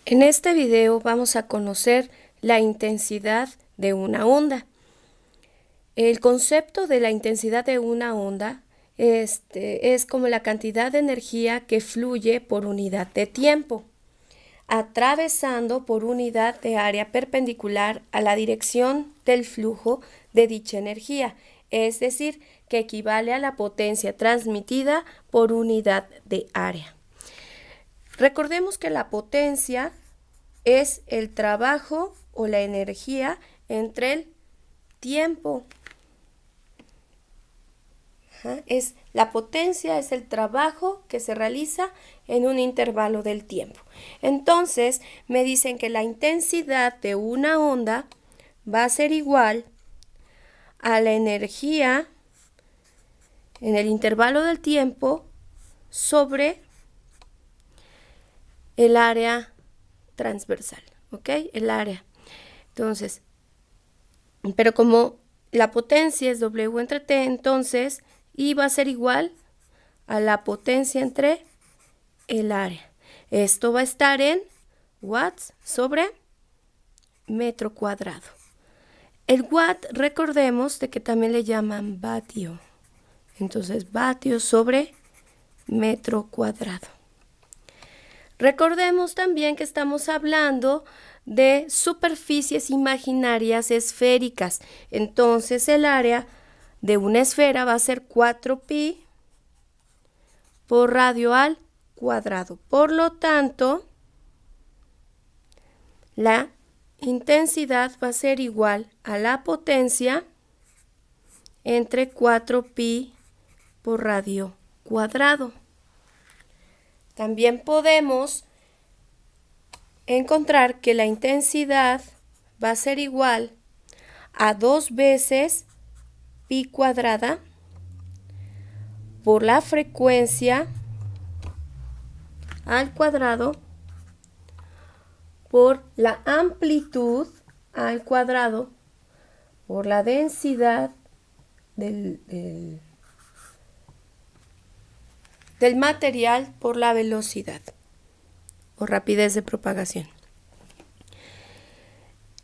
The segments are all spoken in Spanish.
En este video vamos a conocer la intensidad de una onda. El concepto de la intensidad de una onda es como la cantidad de energía que fluye por unidad de tiempo, atravesando por unidad de área perpendicular a la dirección del flujo de dicha energía, es decir, que equivale a la potencia transmitida por unidad de área. Recordemos que la potencia es el trabajo o la energía entre el tiempo. La potencia es el trabajo que se realiza en un intervalo del tiempo. Entonces, me dicen que la intensidad de una onda va a ser igual a la energía en el intervalo del tiempo sobre el área transversal, ¿ok? El área. Entonces, pero como la potencia es W entre T, entonces I va a ser igual a la potencia entre el área. Esto va a estar en watts sobre metro cuadrado. El watt, recordemos de que también le llaman vatio. Entonces, vatio sobre metro cuadrado. Recordemos también que estamos hablando de superficies imaginarias esféricas. Entonces, el área de una esfera va a ser 4pi por radio al cuadrado. Por lo tanto, la intensidad va a ser igual a la potencia entre 4pi por radio cuadrado. También podemos encontrar que la intensidad va a ser igual a 2 veces pi cuadrada por la frecuencia al cuadrado por la amplitud al cuadrado por la densidad del material por la velocidad o rapidez de propagación.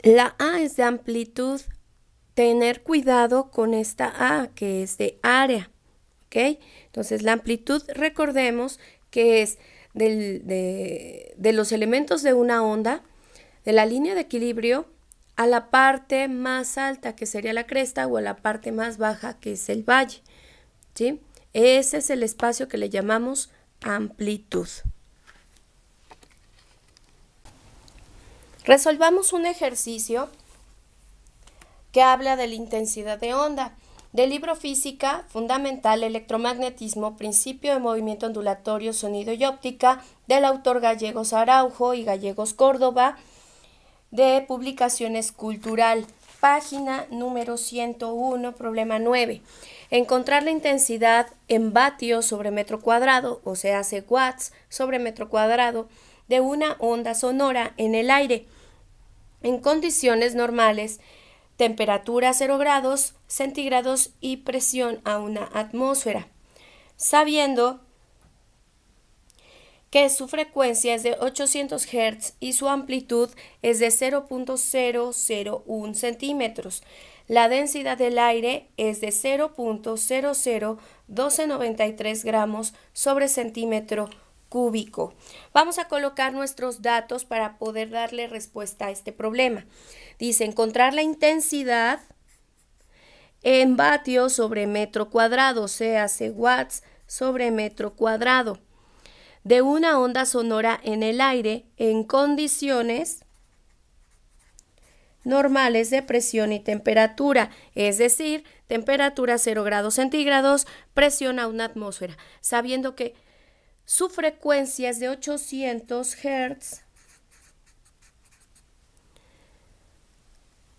La A es de amplitud. Tener cuidado con esta A, que es de área, ¿ok? Entonces, la amplitud, recordemos que es de los elementos de una onda, de la línea de equilibrio a la parte más alta, que sería la cresta, o a la parte más baja, que es el valle, ¿sí? Ese es el espacio que le llamamos amplitud. Resolvamos un ejercicio que habla de la intensidad de onda. Del libro Física Fundamental, Electromagnetismo, Principio de Movimiento Ondulatorio, Sonido y Óptica, del autor Gallegos Araujo y Gallegos Córdoba, de Publicaciones Cultural, página número 101, problema 9. Encontrar la intensidad en vatios sobre metro cuadrado, o sea, hace watts sobre metro cuadrado, de una onda sonora en el aire. En condiciones normales, temperatura 0 grados centígrados y presión a una atmósfera, sabiendo que su frecuencia es de 800 Hz y su amplitud es de 0.001 centímetros. La densidad del aire es de 0.001293 gramos sobre centímetro cúbico. Vamos a colocar nuestros datos para poder darle respuesta a este problema. Dice, encontrar la intensidad en vatios sobre metro cuadrado, o sea, watts sobre metro cuadrado, de una onda sonora en el aire en condiciones normales de presión y temperatura, es decir, temperatura 0 grados centígrados, presión a una atmósfera, sabiendo que su frecuencia es de 800 Hz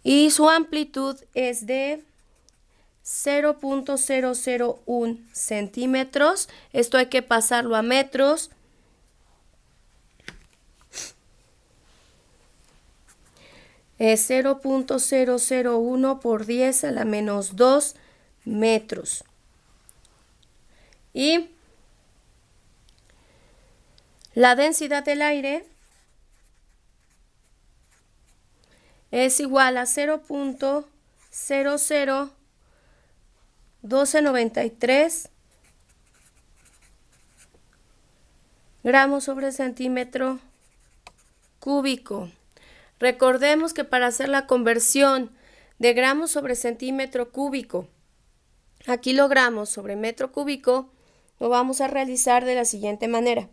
y su amplitud es de 0.001 centímetros. Esto hay que pasarlo a metros. Es 0.001 por 10 a la menos 2 metros. Y la densidad del aire es igual a 0.001293 gramos sobre centímetro cúbico. Recordemos que para hacer la conversión de gramos sobre centímetro cúbico a kilogramos sobre metro cúbico, lo vamos a realizar de la siguiente manera.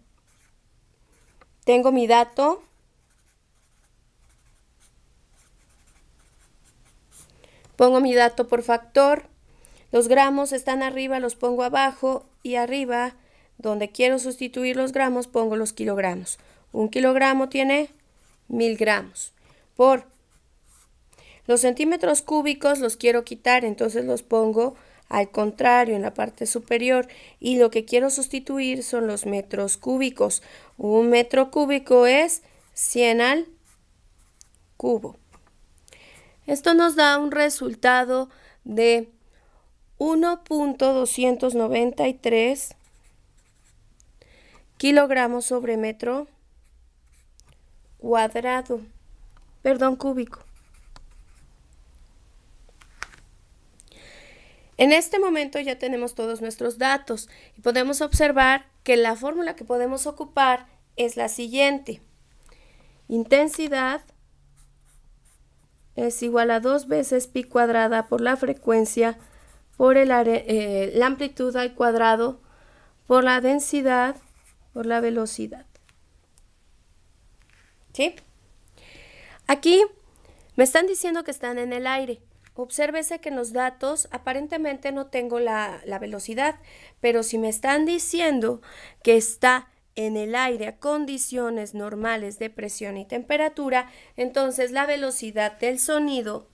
Tengo mi dato, pongo mi dato por factor, los gramos están arriba, los pongo abajo y arriba, donde quiero sustituir los gramos, pongo los kilogramos. 1 kilogramo tiene 1000 gramos. Por los centímetros cúbicos los quiero quitar, entonces los pongo al contrario en la parte superior y lo que quiero sustituir son los metros cúbicos. 1 metro cúbico es 100 al cubo. Esto nos da un resultado de 1.293 kilogramos sobre metro cuadrado, cúbico. En este momento ya tenemos todos nuestros datos y podemos observar que la fórmula que podemos ocupar es la siguiente. Intensidad es igual a 2 veces pi cuadrada por la frecuencia por la amplitud al cuadrado por la densidad por la velocidad. ¿Sí? Aquí me están diciendo que están en el aire. Obsérvese que en los datos aparentemente no tengo la velocidad, pero si me están diciendo que está en el aire a condiciones normales de presión y temperatura, entonces la velocidad del sonido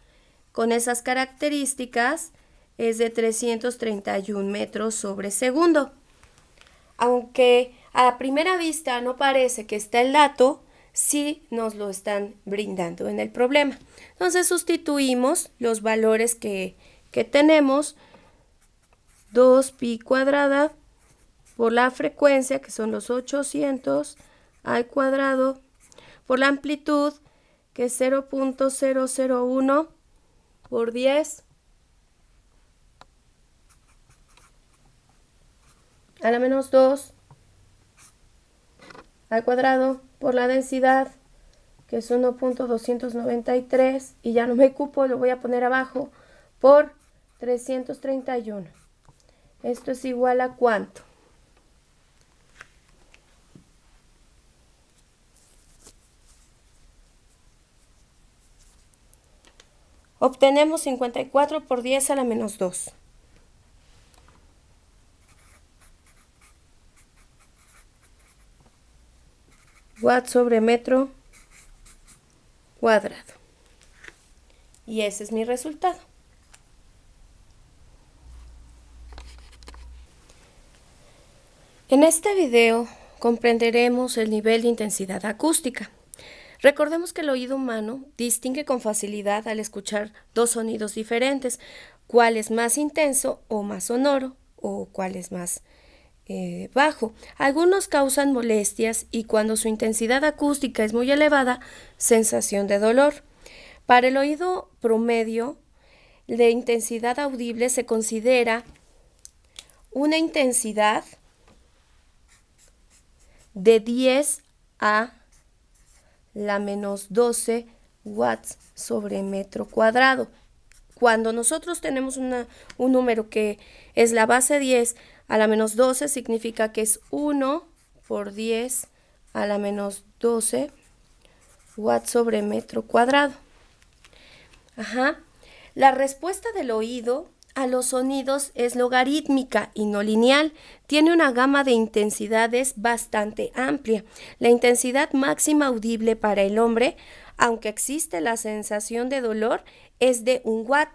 con esas características es de 331 metros sobre segundo. Aunque a primera vista no parece que está el dato, sí nos lo están brindando en el problema. Entonces sustituimos los valores que tenemos, 2 pi cuadrada por la frecuencia, que son los 800 al cuadrado, por la amplitud, que es 0.001 por 10 a la menos 2 al cuadrado, por la densidad, que es 1.293, y ya no me cupo, lo voy a poner abajo, por 331. Esto es igual a ¿cuánto? Obtenemos 54 por 10 a la menos 2. Watts sobre metro cuadrado. Y ese es mi resultado. En este video comprenderemos el nivel de intensidad acústica. Recordemos que el oído humano distingue con facilidad al escuchar dos sonidos diferentes, cuál es más intenso o más sonoro, o cuál es más bajo. Algunos causan molestias y cuando su intensidad acústica es muy elevada, sensación de dolor. Para el oído promedio, de intensidad audible se considera una intensidad de 10 a la menos 12 watts sobre metro cuadrado. Cuando nosotros tenemos un número que es la base 10 a la menos 12, significa que es 1 por 10 a la menos 12 watts sobre metro cuadrado. La respuesta del oído a los sonidos es logarítmica y no lineal. Tiene una gama de intensidades bastante amplia. La intensidad máxima audible para el hombre, aunque existe la sensación de dolor, es de 1 watt.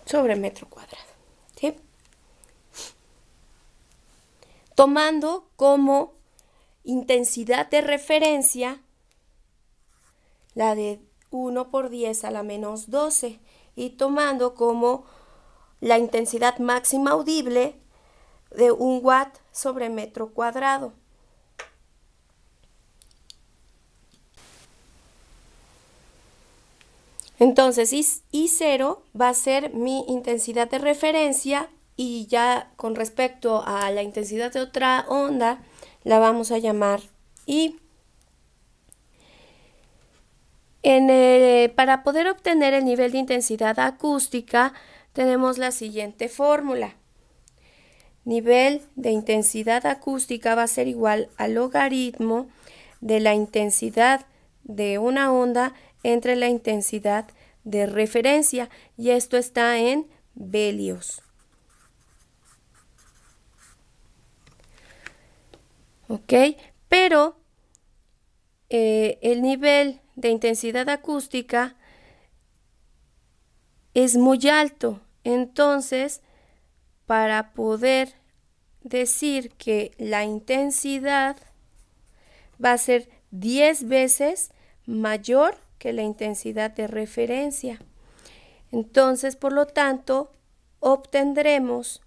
Sobre metro cuadrado. ¿Sí? Tomando como intensidad de referencia la de 1 por 10 a la menos 12 y tomando como la intensidad máxima audible de 1 watt sobre metro cuadrado. Entonces, I0 va a ser mi intensidad de referencia y ya con respecto a la intensidad de otra onda, la vamos a llamar I. Para poder obtener el nivel de intensidad acústica, tenemos la siguiente fórmula. Nivel de intensidad acústica va a ser igual al logaritmo de la intensidad de una onda entre la intensidad de referencia, y esto está en velios. ¿Ok? Pero el nivel de intensidad acústica es muy alto, entonces para poder decir que la intensidad va a ser 10 veces mayor que la intensidad de referencia. Entonces, por lo tanto, obtendremos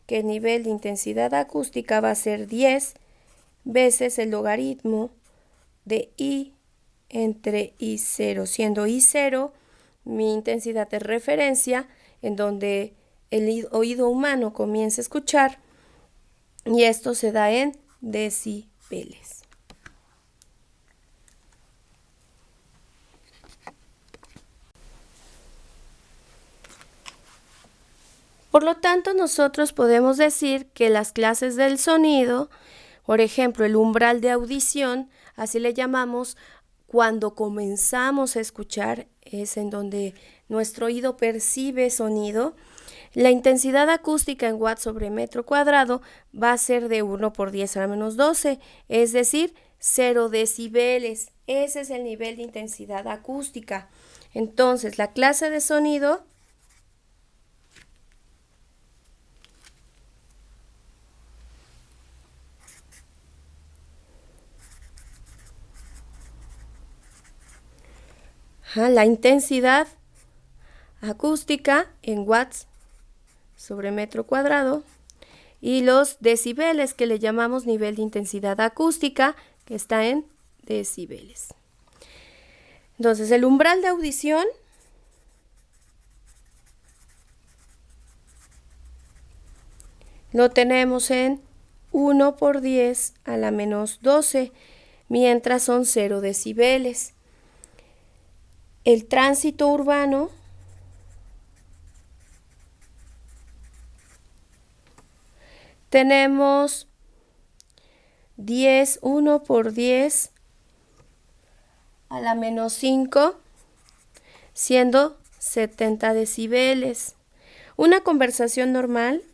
que el nivel de intensidad acústica va a ser 10 veces el logaritmo de I entre I0, siendo I0 mi intensidad de referencia, en donde el oído humano comienza a escuchar, y esto se da en decibeles. Por lo tanto, nosotros podemos decir que las clases del sonido, por ejemplo, el umbral de audición, así le llamamos cuando comenzamos a escuchar, es en donde nuestro oído percibe sonido. La intensidad acústica en watts sobre metro cuadrado va a ser de 1 por 10 a la menos 12, es decir, 0 decibeles. Ese es el nivel de intensidad acústica. Entonces, la clase de sonido la intensidad acústica en watts sobre metro cuadrado y los decibeles, que le llamamos nivel de intensidad acústica, que está en decibeles. Entonces, el umbral de audición lo tenemos en 1 por 10 a la menos 12, mientras son 0 decibeles. El tránsito urbano tenemos 1 por 10 a la menos 5, siendo 70 decibeles. Una conversación normal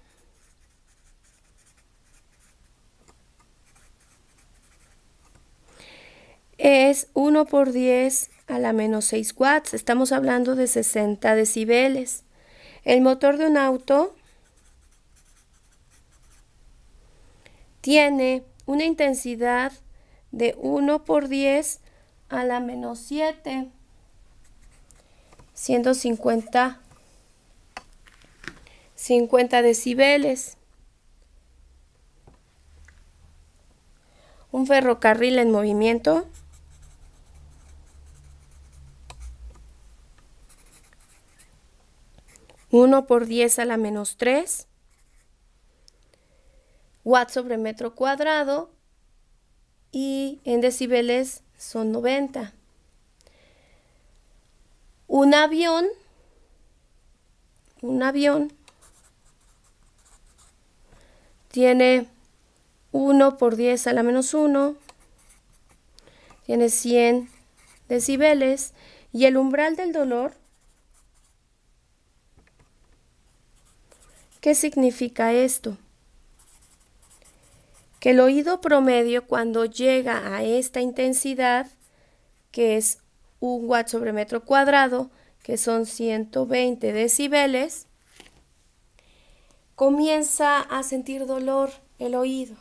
es 1 por 10 a la menos 6 watts. Estamos hablando de 60 decibeles. El motor de un auto tiene una intensidad de 1 por 10 a la menos 7, siendo 50 decibeles. Un ferrocarril en movimiento (1 por 10 a la menos 3 watts sobre metro cuadrado, y en decibeles son 90. Un avión tiene 1 por 10 a la menos 1, tiene 100 decibeles, y el umbral del dolor, ¿qué significa esto? Que el oído promedio, cuando llega a esta intensidad, que es 1 watt sobre metro cuadrado, que son 120 decibeles, comienza a sentir dolor el oído.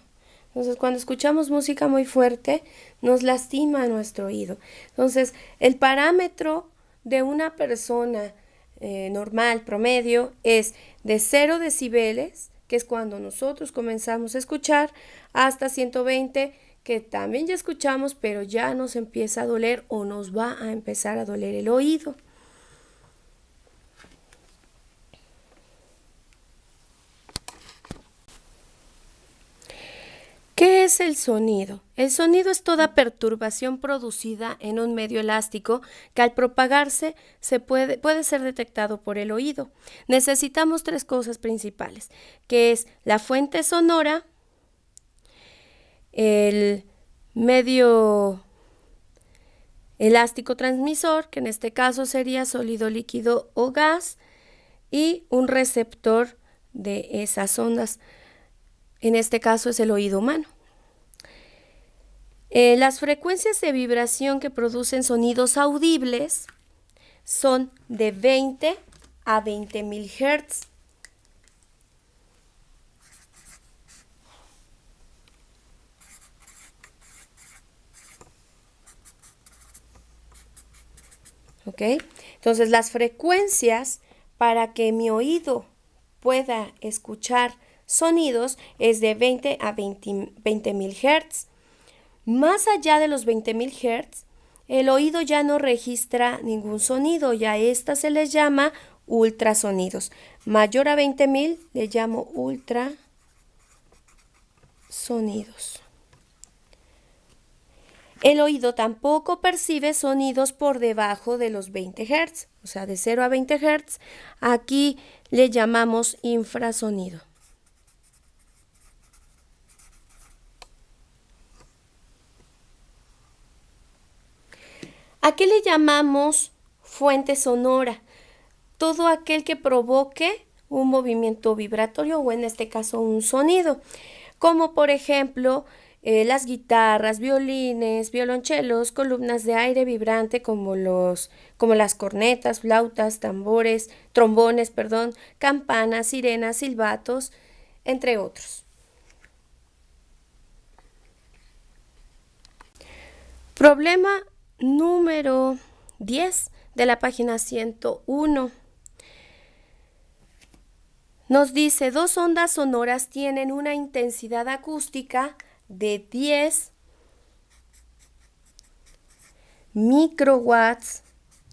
Entonces, cuando escuchamos música muy fuerte, nos lastima nuestro oído. Entonces, el parámetro de una persona normal, promedio, es de 0 decibeles, que es cuando nosotros comenzamos a escuchar, hasta 120, que también ya escuchamos, pero ya nos empieza a doler o nos va a empezar a doler el oído. ¿Qué es el sonido? El sonido es toda perturbación producida en un medio elástico que al propagarse puede ser detectado por el oído. Necesitamos tres cosas principales, que es la fuente sonora, el medio elástico transmisor, que en este caso sería sólido, líquido o gas, y un receptor de esas ondas. En este caso es el oído humano. Las frecuencias de vibración que producen sonidos audibles son de 20 a 20.000 Hz. ¿Ok? Entonces, las frecuencias para que mi oído pueda escuchar sonidos es de 20 a 20.000 Hz. Más allá de los 20.000 Hz, el oído ya no registra ningún sonido y a esta se les llama ultrasonidos. Mayor a 20.000 le llamo ultrasonidos. El oído tampoco percibe sonidos por debajo de los 20 Hz, o sea, de 0 a 20 Hz. Aquí le llamamos infrasonido. ¿A qué le llamamos fuente sonora? Todo aquel que provoque un movimiento vibratorio o en este caso un sonido, como por ejemplo las guitarras, violines, violonchelos, columnas de aire vibrante como las cornetas, flautas, trombones, campanas, sirenas, silbatos, entre otros. Problema número 10 de la página 101. Nos dice, dos ondas sonoras tienen una intensidad acústica de 10 microwatts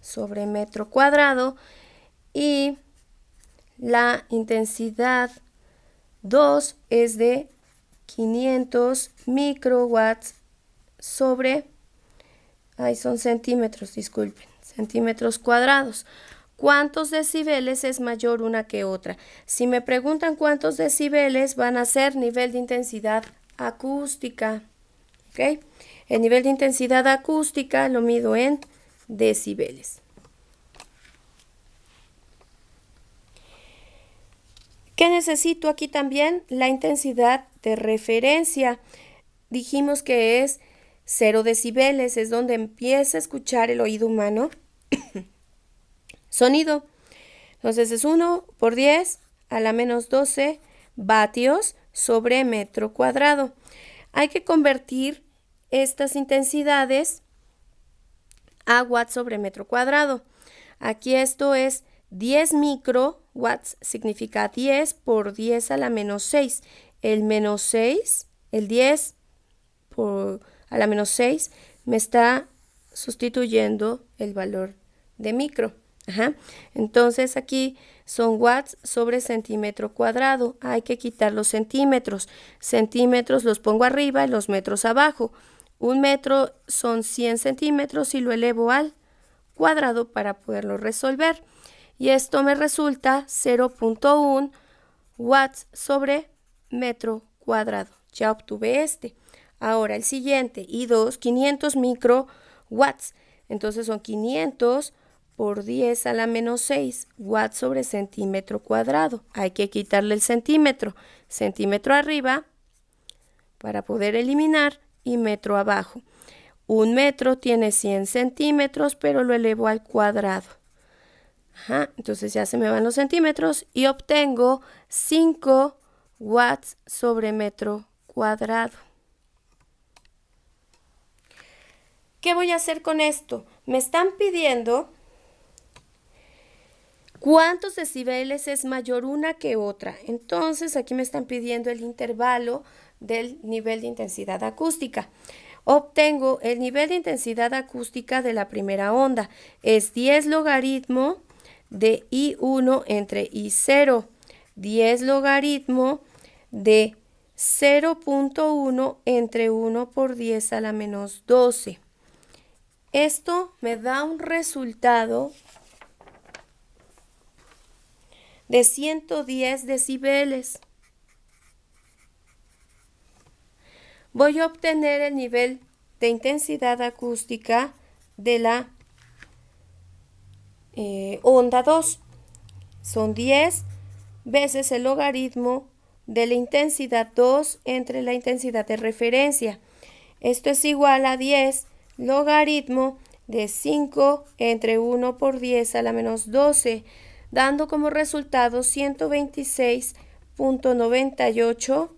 sobre metro cuadrado y la intensidad 2 es de 500 microwatts sobre, son centímetros, disculpen, centímetros cuadrados. ¿Cuántos decibeles es mayor una que otra? Si me preguntan cuántos decibeles, van a ser nivel de intensidad acústica. ¿Ok? El nivel de intensidad acústica lo mido en decibeles. ¿Qué necesito aquí también? La intensidad de referencia. Dijimos que es 0 decibeles, es donde empieza a escuchar el oído humano sonido. Entonces es 1 por 10 a la menos 12 vatios sobre metro cuadrado. Hay que convertir estas intensidades a watts sobre metro cuadrado. Aquí esto es 10 microwatts, significa 10 por 10 a la menos 6. El menos 6, el 10 a la menos 6, me está sustituyendo el valor de micro. Entonces aquí son watts sobre centímetro cuadrado. Hay que quitar los centímetros. Centímetros los pongo arriba y los metros abajo. Un metro son 100 centímetros y lo elevo al cuadrado para poderlo resolver. Y esto me resulta 0.1 watts sobre metro cuadrado. Ya obtuve este. Ahora el siguiente, I2, 500 microwatts. Entonces son 500 por 10 a la menos 6 watts sobre centímetro cuadrado. Hay que quitarle el centímetro. Centímetro arriba para poder eliminar y metro abajo. Un metro tiene 100 centímetros, pero lo elevo al cuadrado. Entonces ya se me van los centímetros y obtengo 5 watts sobre metro cuadrado. ¿Qué voy a hacer con esto? Me están pidiendo cuántos decibeles es mayor una que otra. Entonces, aquí me están pidiendo el intervalo del nivel de intensidad acústica. Obtengo el nivel de intensidad acústica de la primera onda. Es 10 logaritmo de I1 entre I0. 10 logaritmo de 0.1 entre 1 por 10 a la menos 12. Esto me da un resultado de 110 decibeles. Voy a obtener el nivel de intensidad acústica de la onda 2. Son 10 veces el logaritmo de la intensidad 2 entre la intensidad de referencia. Esto es igual a 10 logaritmo de 5 entre 1 por 10 a la menos 12, dando como resultado 126.98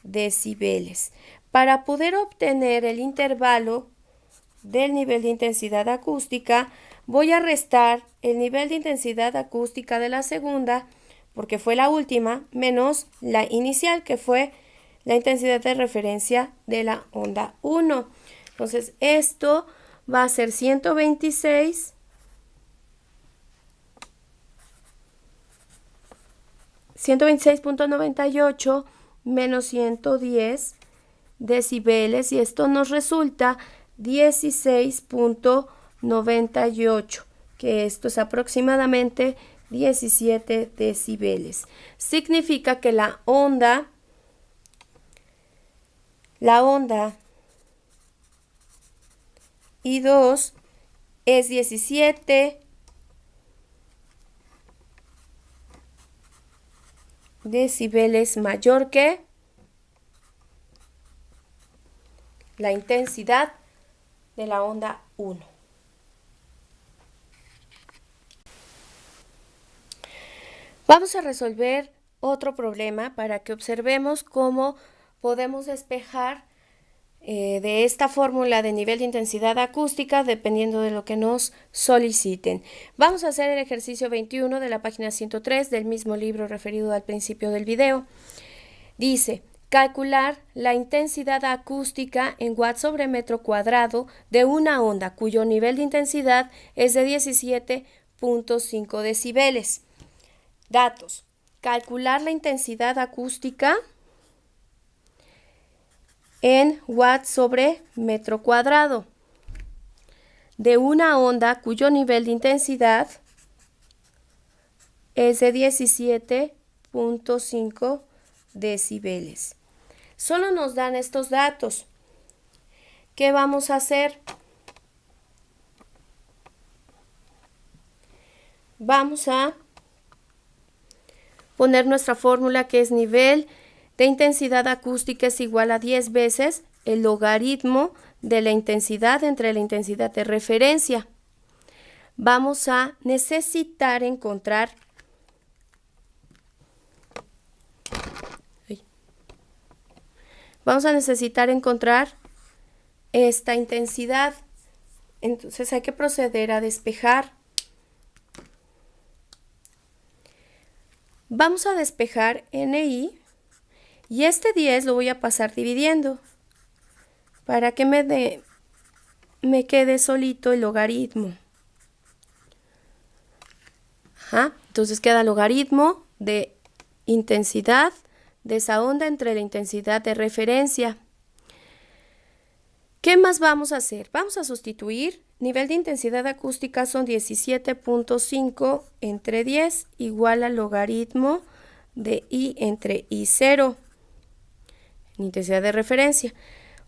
decibeles. Para poder obtener el intervalo del nivel de intensidad acústica, voy a restar el nivel de intensidad acústica de la segunda, porque fue la última, menos la inicial, que fue la intensidad de referencia de la onda 1. Entonces, esto va a ser 126.98 menos 110 decibeles, y esto nos resulta 16.98, que esto es aproximadamente 17 decibeles. Significa que la onda I2 es 17 decibeles mayor que la intensidad de la onda 1. Vamos a resolver otro problema para que observemos cómo podemos despejar de esta fórmula de nivel de intensidad acústica dependiendo de lo que nos soliciten. Vamos a hacer el ejercicio 21 de la página 103 del mismo libro referido al principio del video. Dice: calcular la intensidad acústica en watts sobre metro cuadrado de una onda cuyo nivel de intensidad es de 17.5 decibeles. Datos: calcular la intensidad acústica en watts sobre metro cuadrado de una onda cuyo nivel de intensidad es de 17.5 decibeles. Solo nos dan estos datos. ¿Qué vamos a hacer? Vamos a poner nuestra fórmula, que es nivel de intensidad acústica es igual a 10 veces el logaritmo de la intensidad entre la intensidad de referencia. Vamos a necesitar encontrar esta intensidad. Entonces hay que proceder a despejar. Vamos a despejar NI y este 10 lo voy a pasar dividiendo para que me quede solito el logaritmo. Entonces queda logaritmo de intensidad de esa onda entre la intensidad de referencia. ¿Qué más vamos a hacer? Vamos a sustituir. Nivel de intensidad acústica son 17.5 entre 10 igual al logaritmo de I entre I0, intensidad de referencia.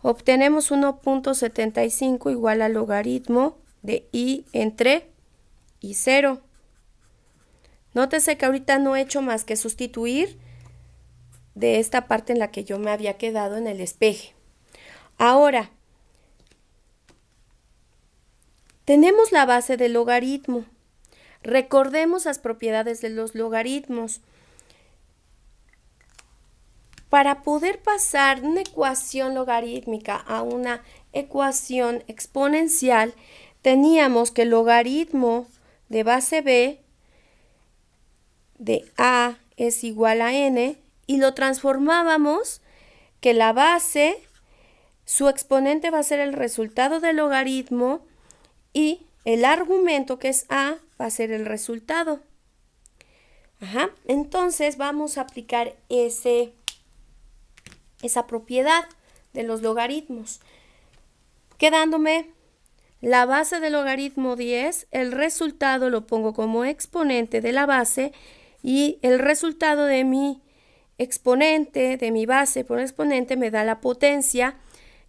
Obtenemos 1.75 igual al logaritmo de I entre I0. Nótese que ahorita no he hecho más que sustituir de esta parte en la que yo me había quedado en el despeje. Ahora, tenemos la base del logaritmo. Recordemos las propiedades de los logaritmos. Para poder pasar una ecuación logarítmica a una ecuación exponencial teníamos que el logaritmo de base b de a es igual a n y lo transformábamos que la base, su exponente va a ser el resultado del logaritmo y el argumento que es a va a ser el resultado. Entonces vamos a aplicar esa propiedad de los logaritmos, quedándome la base del logaritmo 10, el resultado lo pongo como exponente de la base y el resultado de mi exponente, de mi base por exponente, me da la potencia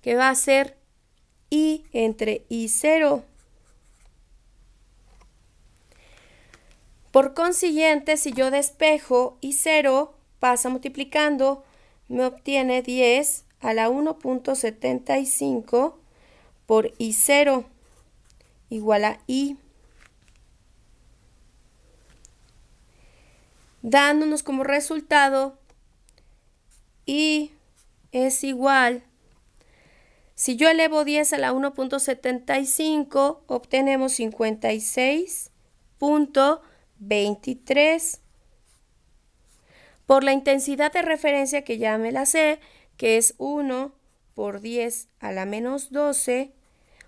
que va a ser i entre i0. Por consiguiente, si yo despejo i0, pasa multiplicando, me obtiene 10 a la 1.75 por i0 igual a i, dándonos como resultado i es igual, si yo elevo 10 a la 1.75, obtenemos 56.23. Por la intensidad de referencia que ya me la sé, que es 1 por 10 a la menos 12,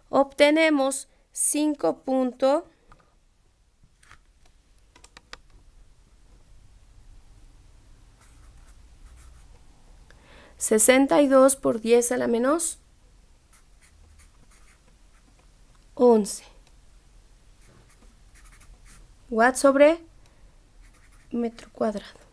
obtenemos 5.62 por 10 a la menos 11 watts sobre metro cuadrado.